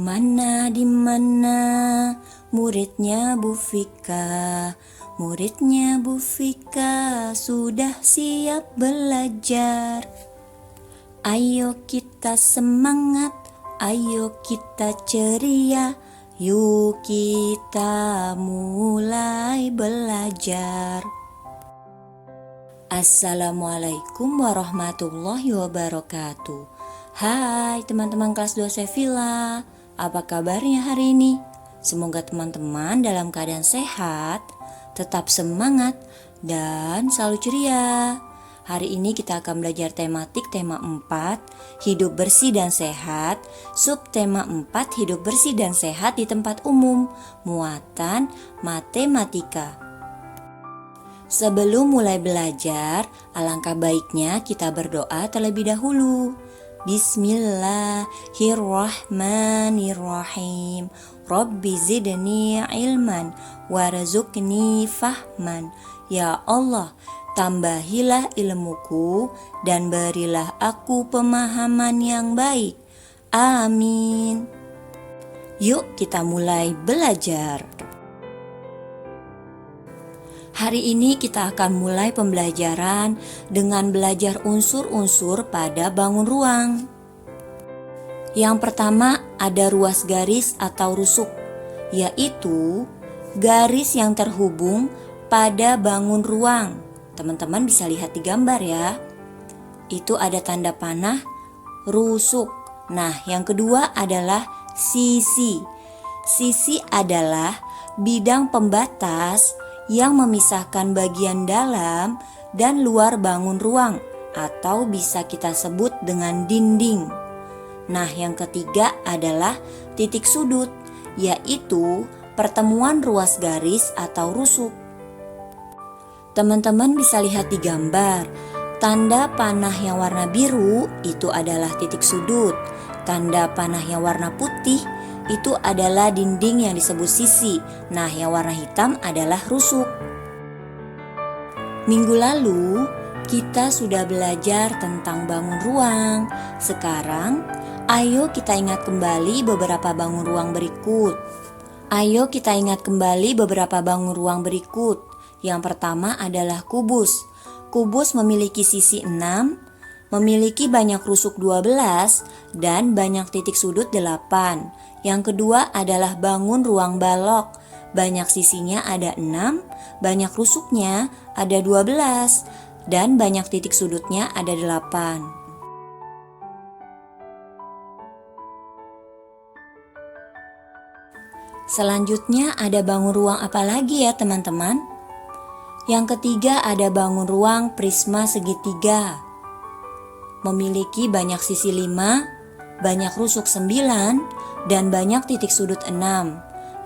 Mana di mana muridnya Bu Vika? Muridnya Bu Vika sudah siap belajar. Ayo kita semangat, ayo kita ceria, yuk kita mulai belajar. Assalamualaikum warahmatullahi wabarakatuh. Hai teman-teman kelas 2 Sevilla, apa kabarnya hari ini? Semoga teman-teman dalam keadaan sehat, tetap semangat, dan selalu ceria. Hari ini kita akan belajar tematik tema 4, hidup bersih dan sehat, subtema 4, hidup bersih dan sehat di tempat umum, muatan matematika. Sebelum mulai belajar, alangkah baiknya kita berdoa terlebih dahulu. Bismillahirrahmanirrahim. Rabbi zidni ilman warzuqni fahman. Ya Allah, tambahilah ilmuku dan berilah aku pemahaman yang baik. Amin. Yuk kita mulai belajar. Hari ini kita akan mulai pembelajaran dengan belajar unsur-unsur pada bangun ruang. Yang pertama ada ruas garis atau rusuk, yaitu garis yang terhubung pada bangun ruang. Teman-teman bisa lihat di gambar ya. Itu ada tanda panah rusuk. Nah, yang kedua adalah sisi. Sisi adalah bidang pembatas yang memisahkan bagian dalam dan luar bangun ruang, atau bisa kita sebut dengan dinding. Nah, yang ketiga adalah titik sudut, yaitu pertemuan ruas garis atau rusuk. Teman-teman bisa lihat di gambar, tanda panah yang warna biru itu adalah titik sudut, tanda panah yang warna putih itu adalah dinding yang disebut sisi. Nah, yang warna hitam adalah rusuk. Minggu lalu kita sudah belajar tentang bangun ruang. Sekarang ayo kita ingat kembali beberapa bangun ruang berikut. Yang pertama adalah kubus. Kubus memiliki sisi 6, memiliki banyak rusuk 12 dan banyak titik sudut 8. Yang kedua adalah bangun ruang balok. Banyak sisinya ada 6, banyak rusuknya ada 12 dan banyak titik sudutnya ada 8. Selanjutnya ada bangun ruang apa lagi ya teman-teman? Yang ketiga ada bangun ruang prisma segitiga. Memiliki banyak sisi 5, banyak rusuk 9, dan banyak titik sudut 6.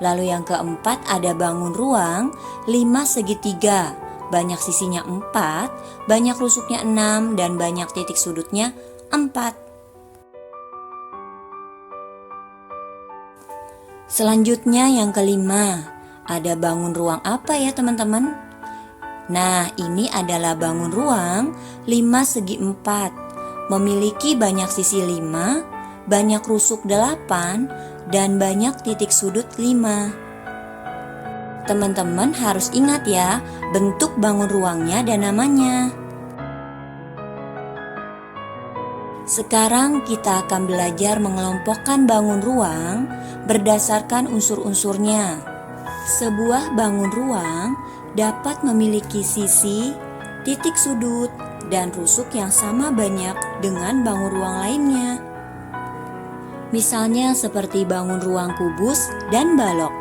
Lalu yang keempat ada bangun ruang 5 segitiga. Banyak sisinya 4, banyak rusuknya 6, dan banyak titik sudutnya 4. Selanjutnya yang kelima, ada bangun ruang apa ya teman-teman? Nah, ini adalah bangun ruang 5 segi 4. Memiliki banyak sisi 5, banyak rusuk 8, dan banyak titik sudut 5. Teman-teman harus ingat ya, bentuk bangun ruangnya dan namanya. Sekarang kita akan belajar mengelompokkan bangun ruang berdasarkan unsur-unsurnya. Sebuah bangun ruang dapat memiliki sisi, titik sudut, dan rusuk yang sama banyak dengan bangun ruang lainnya. Misalnya seperti bangun ruang kubus dan balok,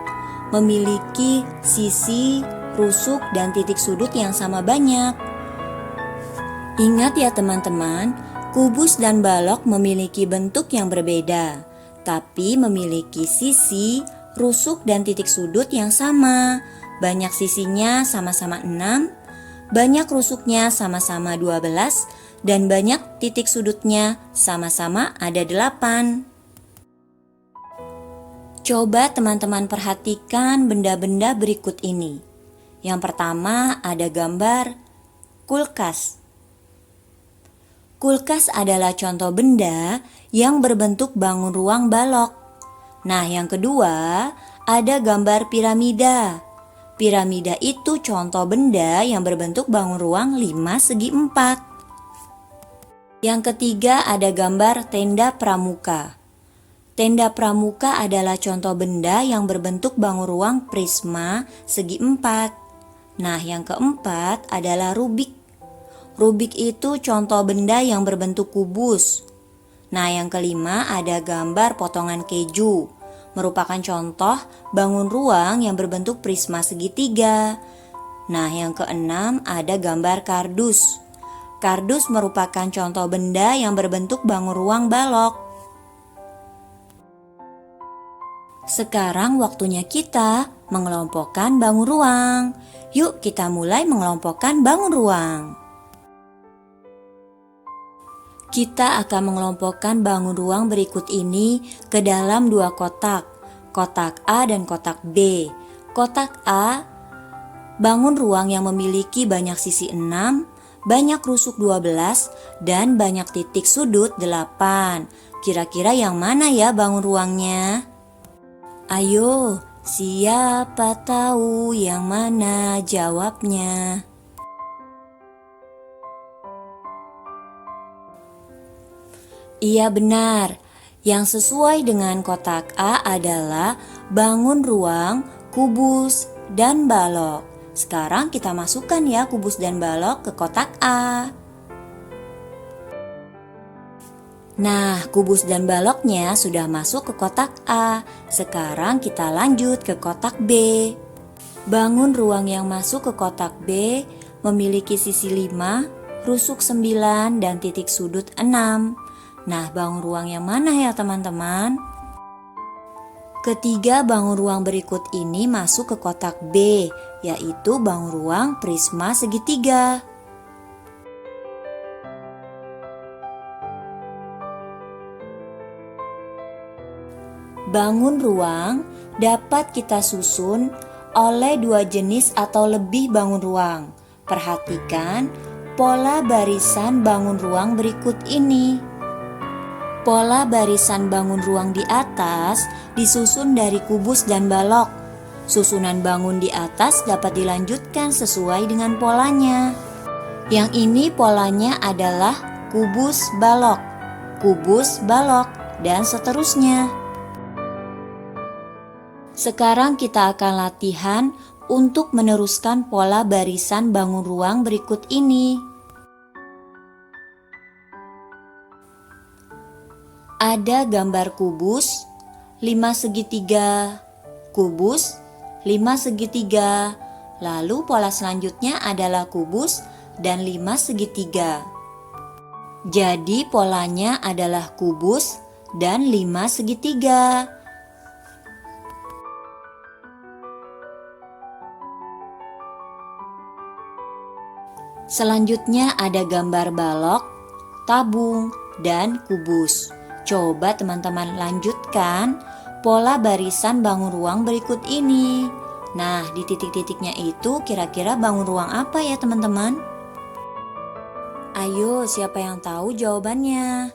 memiliki sisi, rusuk, dan titik sudut yang sama banyak. Ingat ya teman-teman, kubus dan balok memiliki bentuk yang berbeda, tapi memiliki sisi, rusuk, dan titik sudut yang sama. Banyak sisinya sama-sama 6, banyak rusuknya sama-sama 12, dan banyak titik sudutnya sama-sama ada 8. Coba teman-teman perhatikan benda-benda berikut ini. Yang pertama ada gambar kulkas. Kulkas adalah contoh benda yang berbentuk bangun ruang balok. Nah, yang kedua, ada gambar piramida. Piramida itu contoh benda yang berbentuk bangun ruang 5 segi 4. Yang ketiga, ada gambar tenda pramuka. Tenda pramuka adalah contoh benda yang berbentuk bangun ruang prisma segi 4. Nah, yang keempat adalah rubik. Rubik itu contoh benda yang berbentuk kubus. Nah, yang kelima ada gambar potongan keju, merupakan contoh bangun ruang yang berbentuk prisma segitiga. Nah, yang keenam ada gambar kardus. Kardus merupakan contoh benda yang berbentuk bangun ruang balok. Sekarang waktunya kita mengelompokkan bangun ruang. Yuk kita mulai mengelompokkan bangun ruang. Kita akan mengelompokkan bangun ruang berikut ini ke dalam dua kotak, kotak A dan kotak B. Kotak A, bangun ruang yang memiliki banyak sisi 6, banyak rusuk 12, dan banyak titik sudut 8. Kira-kira yang mana ya bangun ruangnya? Ayo, siapa tahu yang mana jawabnya? Iya benar, yang sesuai dengan kotak A adalah bangun ruang, kubus, dan balok. Sekarang kita masukkan ya kubus dan balok ke kotak A. Nah, kubus dan baloknya sudah masuk ke kotak A. Sekarang kita lanjut ke kotak B. Bangun ruang yang masuk ke kotak B memiliki sisi 5, rusuk 9, dan titik sudut 6. Nah, bangun ruang yang mana ya teman-teman? Ketiga bangun ruang berikut ini masuk ke kotak B, yaitu bangun ruang prisma segitiga. Bangun ruang dapat kita susun oleh dua jenis atau lebih bangun ruang. Perhatikan pola barisan bangun ruang berikut ini. Pola barisan bangun ruang di atas disusun dari kubus dan balok. Susunan bangun di atas dapat dilanjutkan sesuai dengan polanya. Yang ini polanya adalah kubus balok, dan seterusnya. Sekarang kita akan latihan untuk meneruskan pola barisan bangun ruang berikut ini. Ada gambar kubus, 5 segitiga, kubus, 5 segitiga. Lalu pola selanjutnya adalah kubus dan 5 segitiga. Jadi polanya adalah kubus dan 5 segitiga. Selanjutnya ada gambar balok, tabung, dan kubus. Coba teman-teman lanjutkan pola barisan bangun ruang berikut ini. Nah, di titik-titiknya itu kira-kira bangun ruang apa ya teman-teman? Ayo, siapa yang tahu jawabannya?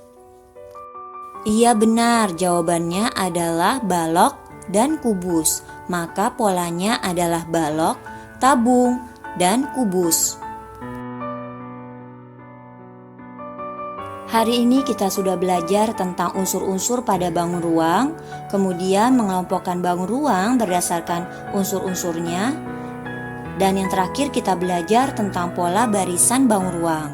Iya benar, jawabannya adalah balok dan kubus. Maka polanya adalah balok, tabung, dan kubus. Hari ini kita sudah belajar tentang unsur-unsur pada bangun ruang, kemudian mengelompokkan bangun ruang berdasarkan unsur-unsurnya, dan yang terakhir kita belajar tentang pola barisan bangun ruang.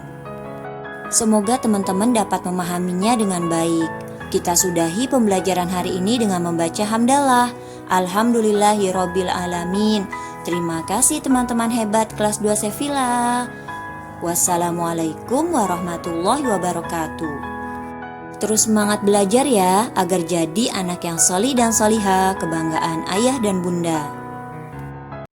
Semoga teman-teman dapat memahaminya dengan baik. Kita sudahi pembelajaran hari ini dengan membaca hamdalah. Alhamdulillahirabbil alamin. Terima kasih teman-teman hebat kelas 2 Sevilla. Wassalamualaikum warahmatullahi wabarakatuh. Terus semangat belajar ya, agar jadi anak yang solih dan solihah, kebanggaan ayah dan bunda.